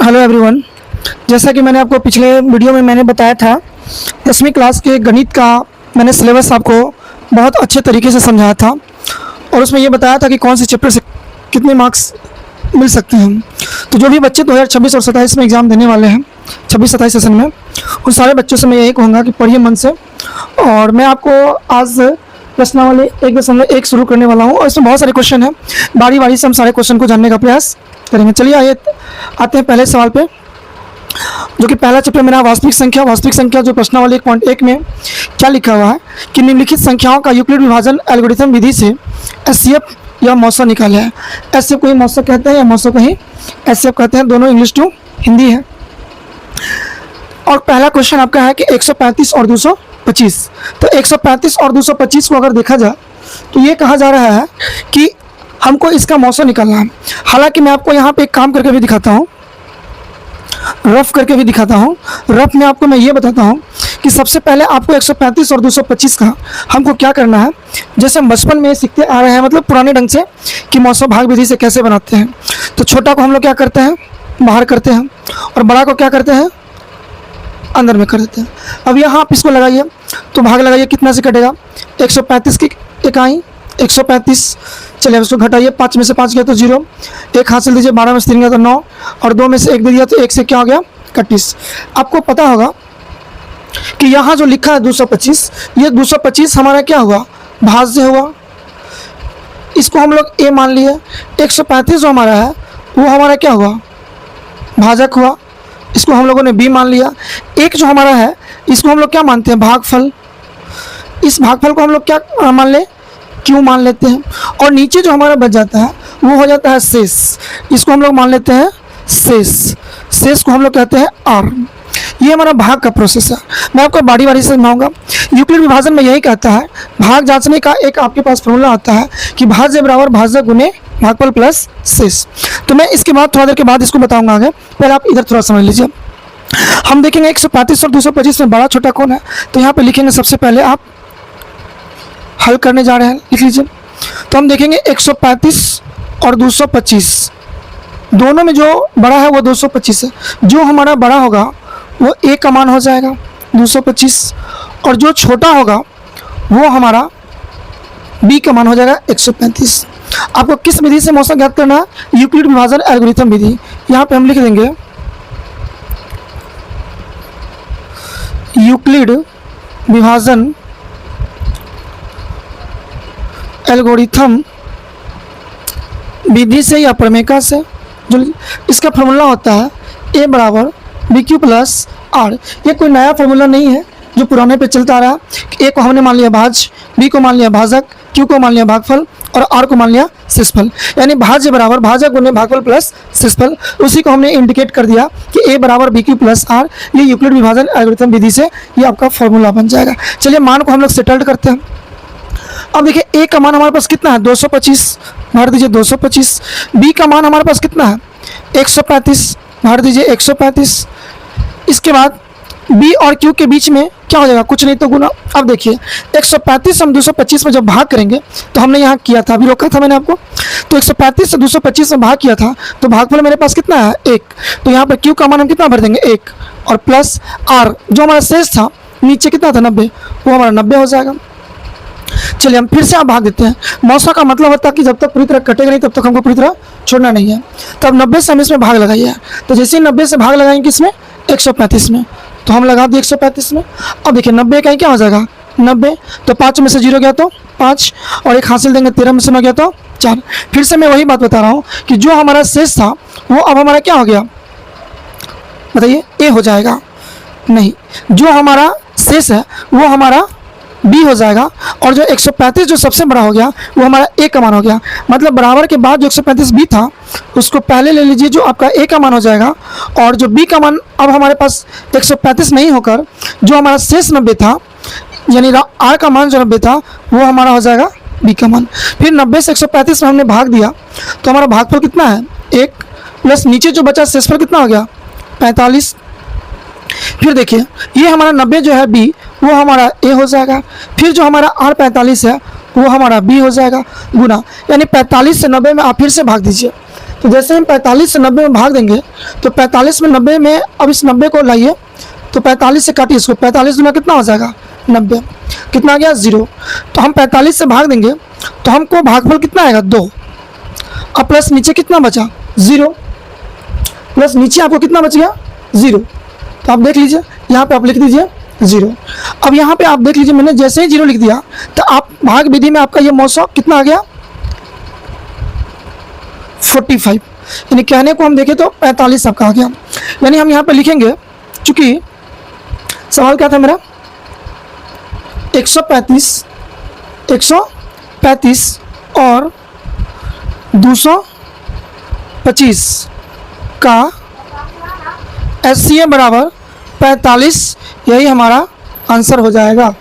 Hello everyone. जैसा कि मैंने आपको पिछले वीडियो में मैंने बताया था, 10वीं क्लास के गणित का मैंने सिलेबस आपको बहुत अच्छे तरीके से समझाया था और उसमें ये बताया था कि कौन से चैप्टर से कितने मार्क्स मिल सकते हैं। तो जो भी बच्चे 2026 और 27 में एग्ज़ाम देने वाले हैं, 26-27 सेशन में, उन सारे बच्चों से मैं यही कहूँगा कि पढ़िए मन से। और मैं आपको आज प्रश्नावली 1.1 शुरू करने वाला हूँ और इसमें बहुत सारे क्वेश्चन हैं। बारी बारी से हम सारे क्वेश्चन को जानने का प्रयास करेंगे। चलिए आते हैं पहले सवाल पे, जो कि पहला चैप्टर मेरा वास्तविक संख्या। वास्तविक संख्या जो प्रश्नावली 1.1 में क्या लिखा हुआ है कि निम्नलिखित संख्याओं का यूक्लिड विभाजन एल्गोरिथम विधि से एचसीएफ या मौसा निकाला है। एचसीएफ को ही मौसा कहते हैं या मौसा को ही एचसीएफ कहते हैं, दोनों इंग्लिश टू हिंदी है। और पहला क्वेश्चन आपका है कि 135 और 225। तो 135 और 225 को अगर देखा जाए तो ये कहा जा रहा है कि हमको इसका मौसा निकालना है। हालांकि मैं आपको यहाँ पे एक काम करके भी दिखाता हूँ, रफ करके भी दिखाता हूँ। रफ में आपको मैं ये बताता हूँ कि सबसे पहले आपको 135 और 225 का हमको क्या करना है। जैसे हम बचपन में सीखते आ रहे हैं, मतलब पुराने ढंग से, कि मौसा भाग विधि से कैसे बनाते हैं। तो छोटा को हम लोग क्या करते हैं, बाहर करते हैं, और बड़ा को क्या करते हैं, अंदर में कर देते हैं। अब यहाँ आप इसको लगाइए तो भाग लगाइए, कितना से कटेगा, 135 की इकाई 135। चलिए अब इसको घटाइए, 5 में से 5 गया तो 0, 1 हासिल दीजिए, 12 में से 3 गया तो 9, और 2 में से 1 दे दिया तो 1 से क्या हो गया, 31। आपको पता होगा कि यहाँ जो लिखा है 225, ये 225 हमारा क्या हुआ, भाज्य हुआ। इसको हम लोग ए मान लिए। 135 जो हमारा है वो हमारा क्या हुआ, भाजक हुआ। इसको हम लोगों ने बी मान लिया। एक जो हमारा है इसको हम लोग क्या मानते हैं, भागफल। इस भागफल को हम लोग क्या मान ले, क्यों मान लेते हैं। और नीचे जो हमारा बच जाता है वो हो जाता है शेष। इसको हम लोग मान लेते हैं शेष। शेष को हम लोग कहते हैं आर। ये हमारा भाग का प्रोसेस है। मैं आपको बारी बारी से समझाऊंगा। यूक्लिड विभाजन में यही कहता है, भाग जांचने का एक आपके पास फॉर्मूला आता है कि भाज्य बराबर भाजक गुने भागफल प्लस शेष। तो मैं इसके बाद थोड़ा देर के बाद इसको बताऊंगा आगे। पहले आप इधर थोड़ा समझ लीजिए। हम देखेंगे 135 और 225 में बड़ा छोटा कौन है। तो यहाँ पे लिखेंगे, सबसे पहले आप हल करने जा रहे हैं, लिख लीजिए। तो हम देखेंगे 135 और 225, दोनों में जो बड़ा है वो 225 है। जो हमारा बड़ा होगा वो ए का मान हो जाएगा 225, और जो छोटा होगा वो हमारा बी का मान हो जाएगा 135। आपको किस विधि से मौसा ज्ञात करना है, यूक्लिड विभाजन एल्गोरिथम विधि। यहाँ पे हम लिख देंगे यूक्लिड विभाजन एल्गोरिथम विधि से या प्रमेय से। जो इसका फॉर्मूला होता है ए बराबर बी क्यू प्लस आर। ये कोई नया फॉर्मूला नहीं है, जो पुराने पे चलता आ रहा है। ए को हमने मान लिया भाज्य, बी को मान लिया भाजक, क्यू को मान लिया भागफल, और आर को मान लिया शेषफल। यानी भाज्य बराबर भाजक गुने भागफल प्लस शेषफल। उसी को हमने इंडिकेट कर दिया कि ए बराबर बी क्यू प्लस आर। ये यूक्लिड विभाजन एल्गोरिथम विधि से ये आपका फॉर्मूला बन जाएगा। चलिए मान को हम लोग सेटल्ड करते हैं। अब देखिए ए का मान हमारे पास कितना है, 225, भर दीजिए 225। बी का मान हमारे पास कितना है, 135, भर दीजिए 135। इसके बाद बी और क्यू के बीच में क्या हो जाएगा, कुछ नहीं तो गुना। अब देखिए 135 हम 225 में जब भाग करेंगे तो हमने यहाँ किया था, अभी रोका था मैंने आपको। तो 135 से 225 में भाग किया था तो भागफल मेरे पास कितना है, 1। तो यहाँ पर क्यू का मान हम कितना भर देंगे, 1, और प्लस आर जो हमारा शेष था नीचे कितना था, 90, वो हमारा 90 हो जाएगा। चलिए हम फिर से आप भाग देते हैं। मौसा का मतलब होता है कि जब तक पूरी तरह कटेगा नहीं तब तक हमको पूरी तरह छोड़ना नहीं है। तब 90 से हम इसमें भाग लगाइए। तो जैसे ही 90 से भाग लगाएंगे इसमें 135 में, तो हम लगा दिए 135 में। अब देखिए 90 का क्या हो जाएगा, 90। तो 5 में से 0 गया तो 5, और 1 हासिल देंगे, 13 में से 9 गया तो 4। फिर से मैं वही बात बता रहा हूँ कि जो हमारा शेष था वो अब हमारा क्या हो गया, बताइए, ए हो जाएगा। नहीं, जो हमारा शेष है वो हमारा बी हो जाएगा, और जो 135 जो सबसे बड़ा हो गया वो हमारा ए का मान हो गया। मतलब बराबर के बाद जो 135 बी था उसको पहले ले लीजिए, जो आपका ए का मान हो जाएगा। और जो बी का मान अब हमारे पास 135 नहीं होकर जो हमारा शेष 90 था, यानी आर का मान जो 90 था वो हमारा हो जाएगा बी का मान। फिर 90 से 135 में हमने भाग दिया तो हमारा भागफल कितना है, 1, प्लस नीचे जो बचा शेषफल कितना हो गया, 45। फिर देखिए ये हमारा 90 जो है बी वो हमारा ए हो जाएगा। फिर जो हमारा आर 45 है वो हमारा बी हो जाएगा गुना, यानी 45 से 90 में आप फिर से भाग दीजिए। तो जैसे हम 45 से 90 में भाग देंगे तो 45 में 90 में, अब इस 90 को लाइए तो 45 से काटिए इसको, 45 गुना कितना हो जाएगा 90, कितना आ गया 0। तो हम 45 से भाग देंगे तो हमको भागफल कितना आएगा 2, अब प्लस नीचे कितना बचा 0, प्लस नीचे आपको कितना बच गया 0। तो आप देख लीजिए यहाँ पे आप लिख दीजिए 0। अब यहाँ पे आप देख लीजिए मैंने जैसे ही 0 लिख दिया तो आप भाग विधि में आपका ये मौसम कितना आ गया 45, यानी कहने को हम देखें तो 45 आपका आ गया। यानी हम यहाँ पे लिखेंगे, चूंकि सवाल क्या था मेरा 135 और 225 का SCA बराबर 45, यही हमारा आंसर हो जाएगा।